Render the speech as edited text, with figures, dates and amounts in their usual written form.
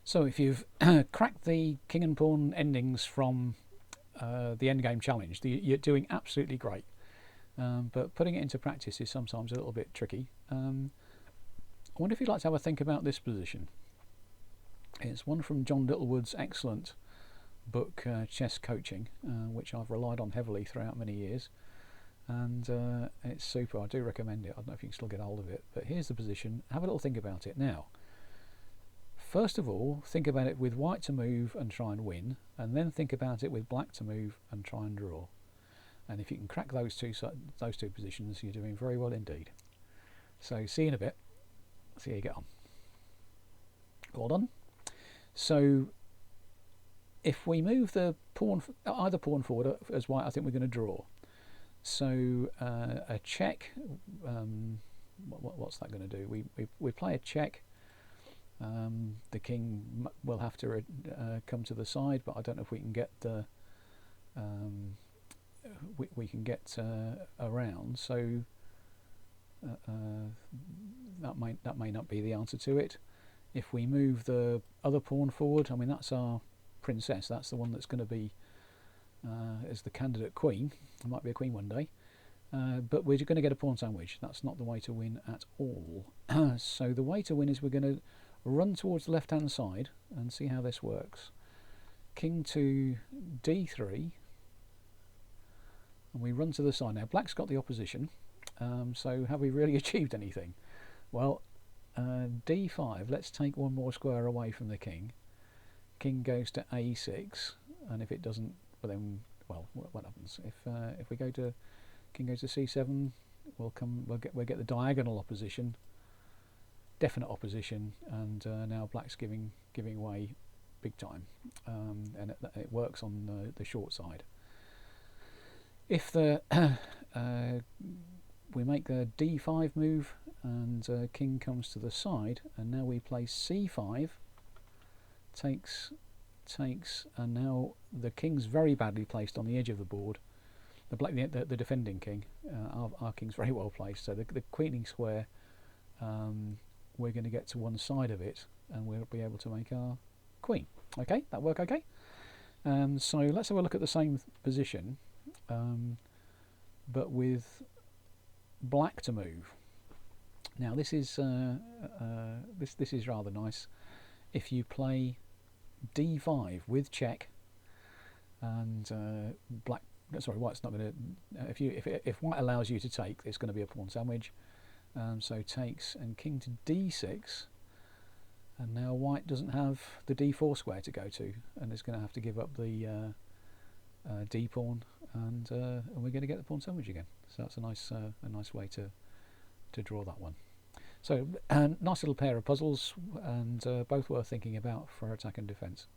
So if you've cracked the king and pawn endings from the endgame challenge, you're doing absolutely great. But putting it into practice is sometimes a little bit tricky. I wonder if you'd like to have a think about this position. It's one from John Littlewood's excellent book, Chess Coaching, which I've relied on heavily throughout many years. And it's super. I do recommend it. I don't know if you can still get hold of it. But here's the position. Have a little think about it now. First of all, think about it with white to move and try and win, and then think about it with black to move and try and draw. And if you can crack those two positions, you're doing very well indeed. So see you in a bit. See how you get on. Well done. So if we move the pawn, either pawn forward as white, I think we're going to draw. So a check. What's that going to do? We play a check. The king will have to come to the side, but I don't know if we can get the we can get around. So that may not be the answer to it. If we move the other pawn forward, I mean that's our princess. That's the one that's going to be as the candidate queen. There might be a queen one day, but we're going to get a pawn sandwich. That's not the way to win at all. So the way to win is we're going to run towards the left hand side and see how this works. King to d3, and we run to the side. Now black's got the opposition, so have we really achieved anything? Well, d5, let's take one more square away from the king. King goes to a6, and if it doesn't, well then, well, what happens if we go to king goes to c7? We'll get the diagonal opposition, definite opposition, and now black's giving way big time, and it works on the short side. If the we make a d5 move and king comes to the side, and now we play c5, takes, and now the king's very badly placed on the edge of the board. The defending king, our king's very well placed, so the queening square, we're going to get to one side of it and we'll be able to make our queen. Okay, that work okay? So let's have a look at the same position, but with black to move. Now this is this is rather nice. If you play d5 with check, and white's not going to. If white allows you to take, it's going to be a pawn sandwich. So takes and king to d6, and now white doesn't have the d4 square to go to, and is going to have to give up the d pawn, and we're going to get the pawn sandwich again. So that's a nice way to draw that one. So nice little pair of puzzles, and both worth thinking about for attack and defence.